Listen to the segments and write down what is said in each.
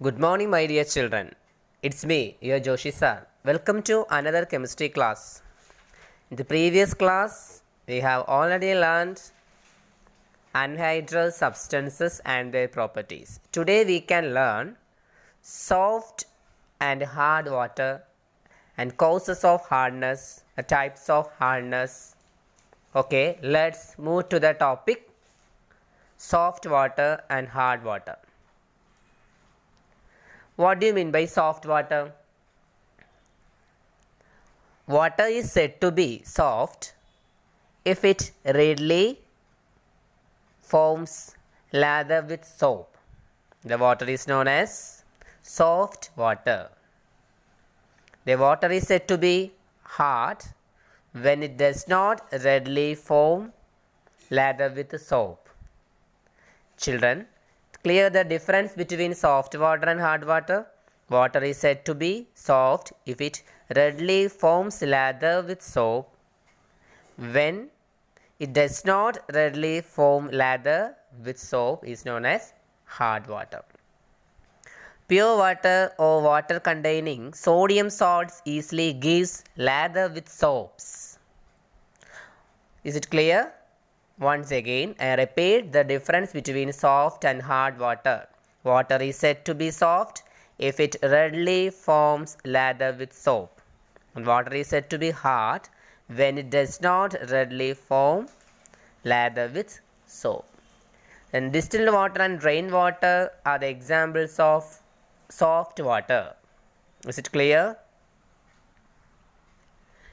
Good morning, my dear children. It's me, your Joshi sir. Welcome to another chemistry class. In the previous class, we have already learned anhydrous substances and their properties. Today, we can learn soft and hard water and causes of hardness, types of hardness. Okay, let's move to the topic soft water and hard water. What do you mean by soft water? Water is said to be soft if it readily forms lather with soap. The water is known as soft water. The water is said to be hard when it does not readily form lather with soap. Children, clear the difference between soft water and hard water. Water is said to be soft if it readily forms lather with soap. When it does not readily form lather with soap is known as hard water. Pure water or water containing sodium salts easily gives lather with soaps. Is it clear? Once again, I repeat the difference between soft and hard water. Water is said to be soft if it readily forms lather with soap. And water is said to be hard when it does not readily form lather with soap. Then distilled water and rainwater are the examples of soft water. Is it clear?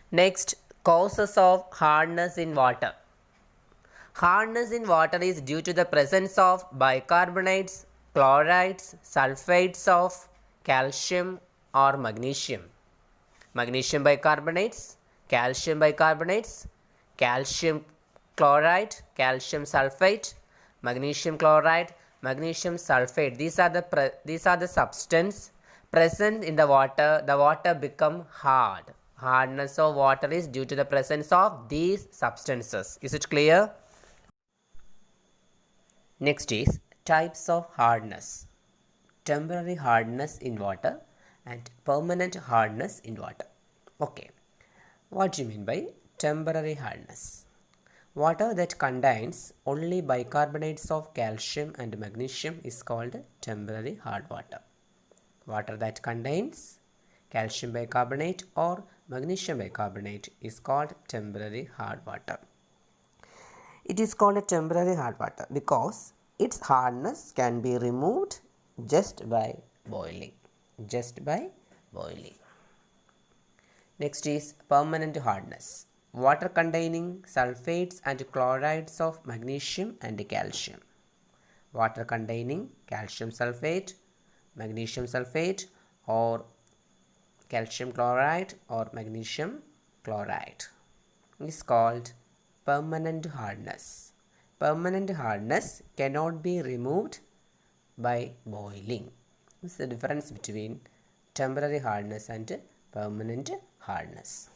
Next, causes of hardness in water. Hardness in water is due to the presence of bicarbonates, chlorides, sulfates of calcium or magnesium. Magnesium bicarbonates, calcium chloride, calcium sulfate, magnesium chloride, magnesium sulfate. These are the substance present in the water. The water become hard. Hardness of water is due to the presence of these substances. Is it clear? Next is types of hardness. Temporary hardness in water and permanent hardness in water. Okay, what do you mean by temporary hardness? Water that contains only bicarbonates of calcium and magnesium is called temporary hard water. Water that contains calcium bicarbonate or magnesium bicarbonate is called temporary hard water. It is called a temporary hard water because its hardness can be removed just by boiling. Next is permanent hardness. Water containing sulfates and chlorides of magnesium and calcium. Water containing calcium sulfate, magnesium sulfate or calcium chloride or magnesium chloride is called permanent hardness. Permanent hardness cannot be removed by boiling. This is the difference between temporary hardness and permanent hardness.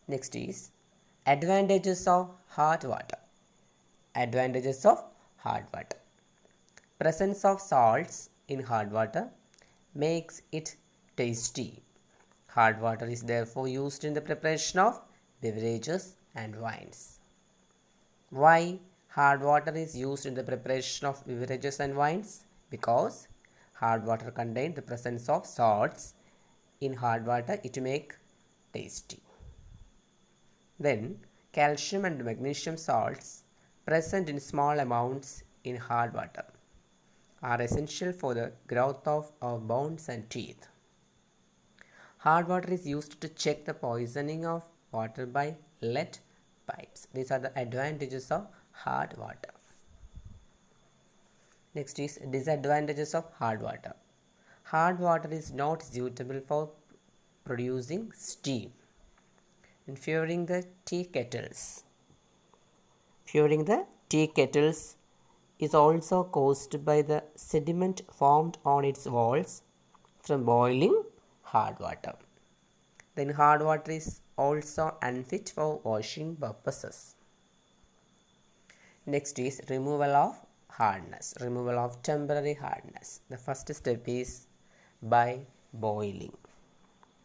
Next is advantages of hard water. Advantages of hard water. Presence of salts in hard water makes it tasty. Hard water is therefore used in the preparation of beverages and wines. Why hard water is used in the preparation of beverages and wines? Because hard water contains the presence of salts in hard water, it make tasty. Then calcium and magnesium salts present in small amounts in hard water are essential for the growth of our bones and teeth. Hard water is used to check the poisoning of water by lead pipes. These are the advantages of hard water. Next is disadvantages of hard water. Hard water is not suitable for producing steam and fueling the tea kettles. Fueling the tea kettles is also caused by the sediment formed on its walls from boiling hard water. Then hard water is also unfit for washing purposes. Next is removal of hardness, removal of temporary hardness. The first step is by boiling.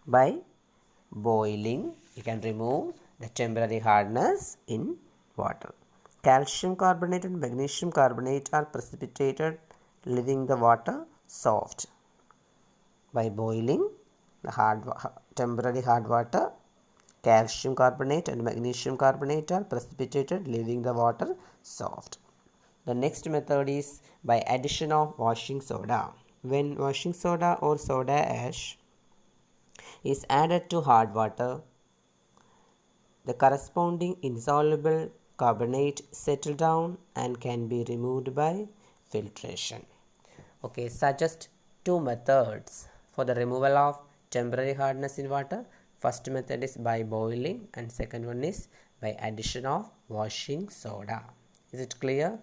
By boiling, you can remove the temporary hardness in water. Calcium carbonate and magnesium carbonate are precipitated, leaving the water soft. By boiling the temporary hard water, calcium carbonate and magnesium carbonate are precipitated, leaving the water soft. The next method is by addition of washing soda. When washing soda or soda ash is added to hard water, the corresponding insoluble carbonate settle down and can be removed by filtration. Okay, suggest two methods for the removal of temporary hardness in water. First method is by boiling and second one is by addition of washing soda. Is it clear?